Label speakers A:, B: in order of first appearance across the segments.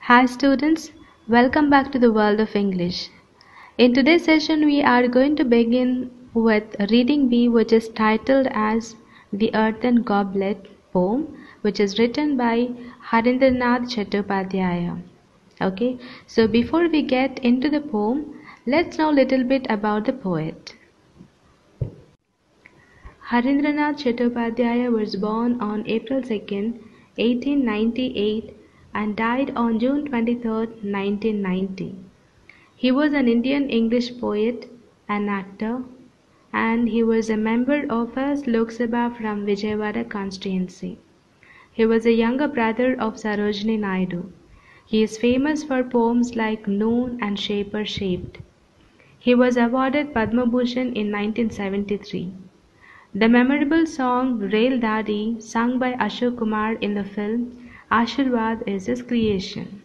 A: Hi students, welcome back to the world of English. In today's session we are going to begin with reading B, which is titled as The Earthen Goblet poem, which is written by Harindranath Chattopadhyaya. Okay, so before we get into the poem, let's know a little bit about the poet. Harindranath Chattopadhyaya was born on April 2nd, 1898 and died on June 23rd, 1990. He was an Indian English poet, an actor, and he was a member of a Lok Sabha from Vijayawada constituency. He was a younger brother of Sarojini Naidu. He is famous for poems like Noon and Shaper Shaped. He was awarded Padma Bhushan in 1973. The memorable song Rail Daddy, sung by Ashok Kumar in the film Ashirwad, is his creation.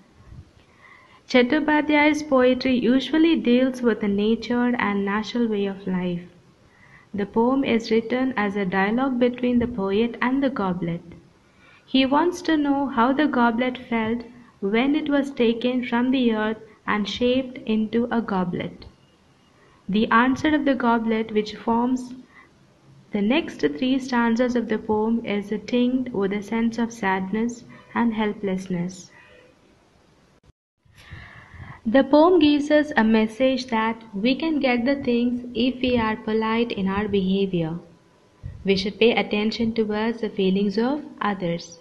A: Chattopadhyaya's poetry usually deals with the nature and natural way of life. The poem is written as a dialogue between the poet and the goblet. He wants to know how the goblet felt when it was taken from the earth and shaped into a goblet. The answer of the goblet, which forms the next three stanzas of the poem, is tinged with a sense of sadness and helplessness. The poem gives us a message that we can get the things if we are polite in our behavior. We should pay attention towards the feelings of others.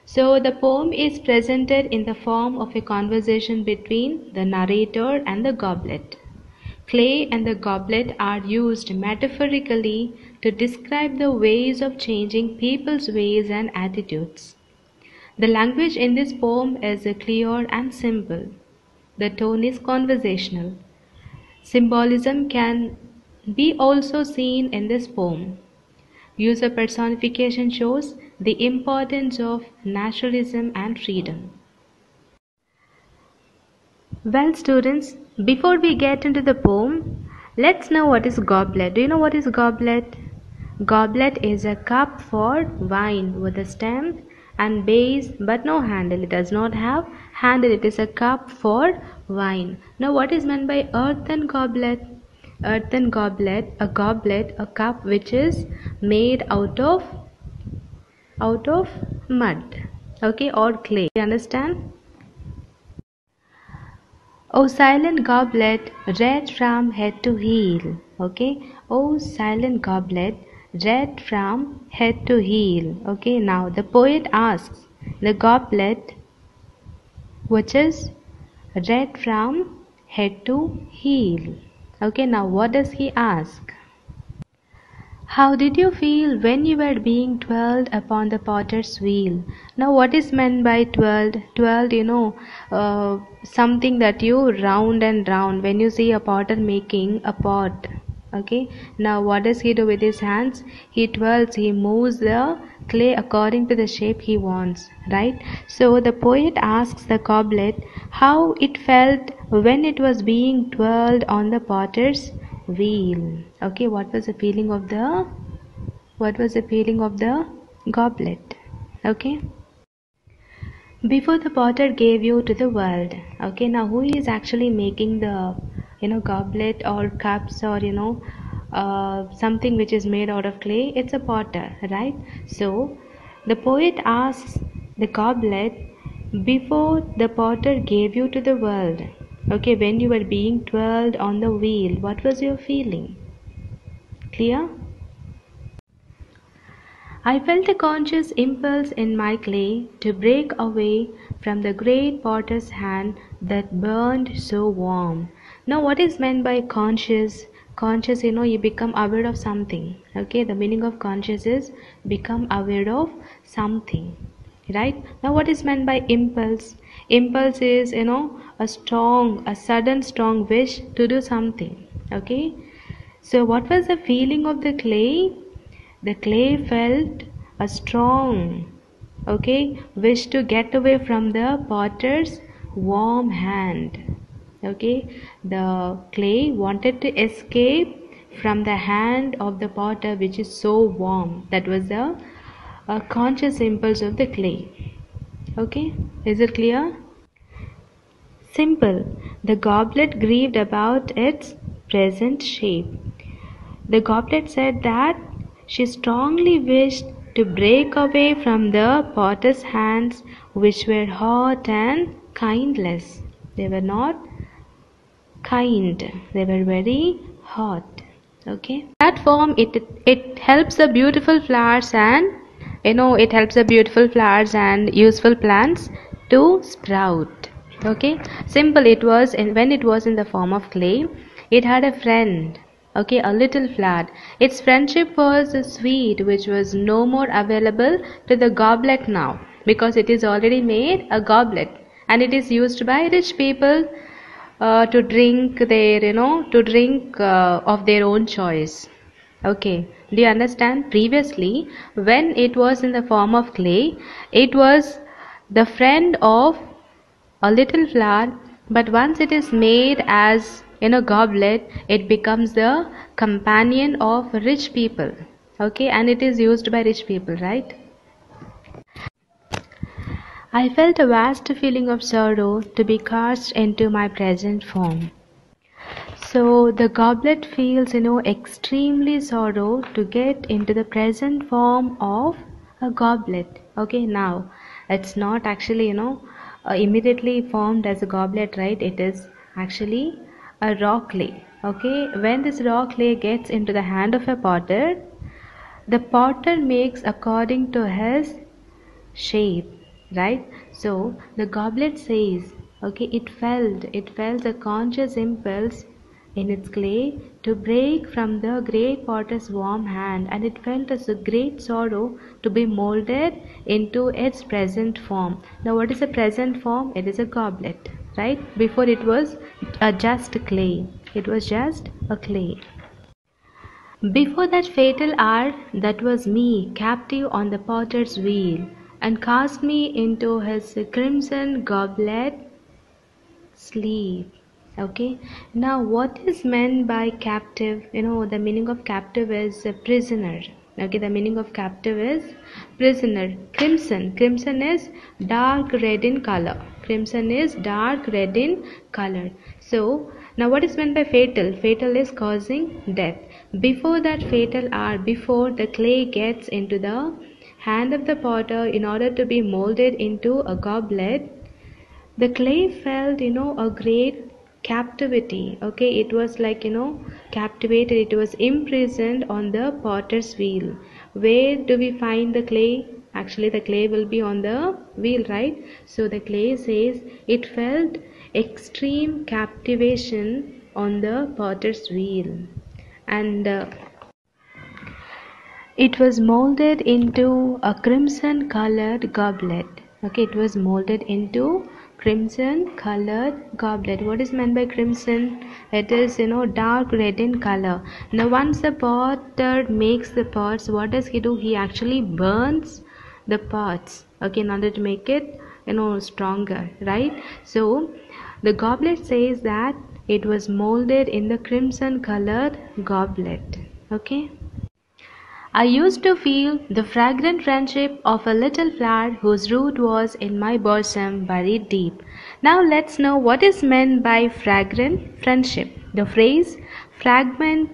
A: So the poem is presented in the form of a conversation between the narrator and the goblet. Clay and the goblet are used metaphorically to describe the ways of changing people's ways and attitudes. The language in this poem is clear and simple. The tone is conversational. Symbolism can be also seen in this poem. Use of personification shows the importance of naturalism and freedom. Well students, before we get into the poem, let's know what is goblet. Do you know what is goblet? Goblet is a cup for wine with a stem and base but no handle. It does not have handle. It is a cup for wine. Now what is meant by earthen goblet? Earthen goblet, a cup which is made out of mud, okay, or clay. You understand? Oh silent goblet, red from head to heel. Okay. Oh silent goblet, red from head to heel. Okay. Now the poet asks the goblet, which is red from head to heel. Okay. Now what does he ask? How did you feel when you were being twirled upon the potter's wheel? Now what is meant by twirled? Twirled, something that you round and round when you see a potter making a pot. Okay. Now what does he do with his hands? He twirls, he moves the clay according to the shape he wants. Right? So the poet asks the goblet how it felt when it was being twirled on the potter's wheel. Okay, what was the feeling of the goblet? Okay, before the potter gave you to the world. Okay, now who is actually making the goblet or cups or something which is made out of clay? It's a potter, right? So the poet asks the goblet, before the potter gave you to the world, okay, when you were being twirled on the wheel, what was your feeling? Clear? I felt a conscious impulse in my clay to break away from the great potter's hand that burned so warm. Now what is meant by conscious? Conscious, you become aware of something. Okay, the meaning of conscious is become aware of something. Right? Now what is meant by impulse? Impulse is a sudden strong wish to do something. Okay, so what was the feeling of the clay? The clay felt a strong wish to get away from the potter's warm hand. Okay, the clay wanted to escape from the hand of the potter, which is so warm. That was the conscious impulse of the clay. Okay, is it clear? Simple. The goblet grieved about its present shape. The goblet said that she strongly wished to break away from the potter's hands, which were hot and kindless. They were not kind, they were very hot. Okay, that form, it helps the beautiful flowers, and it helps the beautiful flowers and useful plants to sprout. Okay, simple. It was when it was in the form of clay, it had a friend. Okay, a little flower. Its friendship was sweet, which was no more available to the goblet now, because it is already made a goblet, and it is used by rich people to drink their of their own choice. Okay, do you understand? Previously, when it was in the form of clay, it was the friend of a little flower, but once it is made as in a goblet, it becomes the companion of rich people. Okay, and it is used by rich people, right? I felt a vast feeling of sorrow to be cast into my present form. So the goblet feels, extremely sorrow to get into the present form of a goblet. Okay, now it's not actually, immediately formed as a goblet, right? It is actually a rock clay. Okay, when this rock clay gets into the hand of a potter, the potter makes according to his shape, right? So the goblet says, okay, it felt a conscious impulse in its clay to break from the great potter's warm hand, and it felt as a great sorrow to be molded into its present form. Now what is the present form? It is a goblet, right? Before it was just clay. It was just a clay. Before that fatal hour, that was me, captive on the potter's wheel, and cast me into his crimson goblet sleep. Okay, now what is meant by captive? The meaning of captive is a prisoner. Okay, the meaning of captive is prisoner. Crimson is dark red in color. Crimson is dark red in color. So now what is meant by fatal? Fatal is causing death. Before that fatal hour, before the clay gets into the hand of the potter in order to be molded into a goblet, the clay felt, a great captivity. Okay, it was like, captivated, it was imprisoned on the potter's wheel. Where do we find the clay? Actually the clay will be on the wheel, right? So the clay says it felt extreme captivation on the potter's wheel, and it was molded into a crimson colored goblet. Okay, it was molded into crimson colored goblet. What is meant by crimson? It is, dark red in color. Now once the potter makes the pots, what does he do? He actually burns the pots, okay, in order to make it, stronger, right? So the goblet says that it was molded in the crimson colored goblet. Okay, I used to feel the fragrant friendship of a little flower whose root was in my bosom buried deep. Now let's know what is meant by fragrant friendship. The phrase fragrant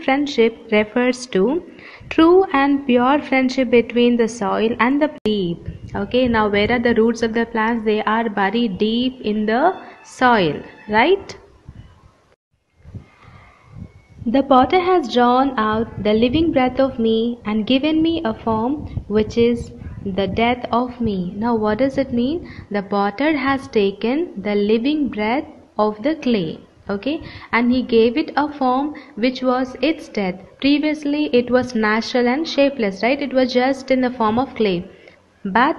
A: friendship refers to true and pure friendship between the soil and the deep. Okay, now where are the roots of the plants? They are buried deep in the soil, right? The potter has drawn out the living breath of me and given me a form which is the death of me. Now what does it mean? The potter has taken the living breath of the clay, okay, and he gave it a form which was its death. Previously it was natural and shapeless, right? It was just in the form of clay, but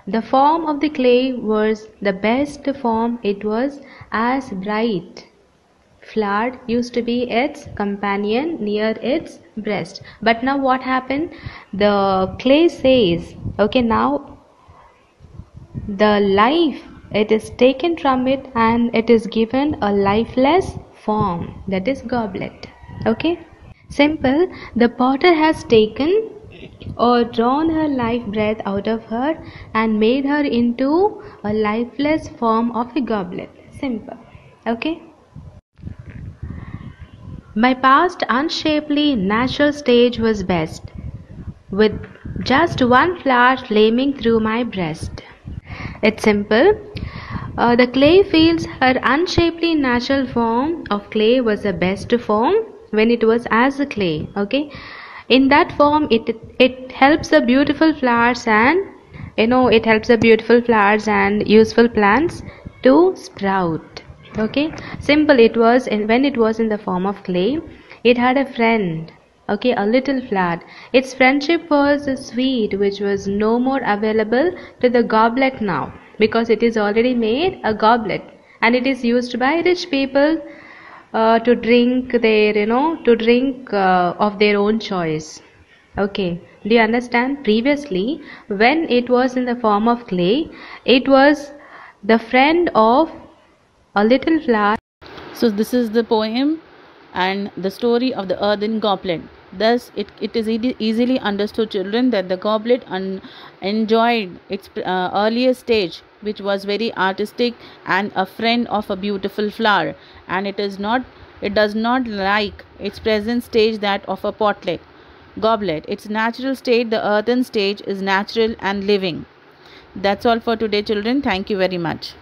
A: the form of the clay was the best form. It was as bright. Flower used to be its companion near its breast. But now what happened? The clay says, okay, now the life, it is taken from it and it is given a lifeless form, that is goblet. Okay, simple. The potter has taken or drawn her life breath out of her and made her into a lifeless form of a goblet. Simple. Okay? My past unshapely natural stage was best, with just one flower flaming through my breast. It's simple. The clay feels her unshapely natural form of clay was the best form when it was as a clay. Okay, in that form, it helps the beautiful flowers and it helps the beautiful flowers and useful plants to sprout. Okay, simple. It was when it was in the form of clay. It had a friend. Okay, a little flower. Its friendship was sweet, which was no more available to the goblet now, because it is already made a goblet and it is used by rich people to drink of their own choice. Okay, do you understand? Previously, when it was in the form of clay, it was the friend of a little flower.
B: So this is the poem and the story of the earthen goblet. Thus, it is easily understood, children, that the goblet enjoyed its earlier stage, which was very artistic and a friend of a beautiful flower, and it does not like its present stage, that of a potluck goblet. Its natural state, the earthen stage, is natural and living. That's all for today, children. Thank you very much.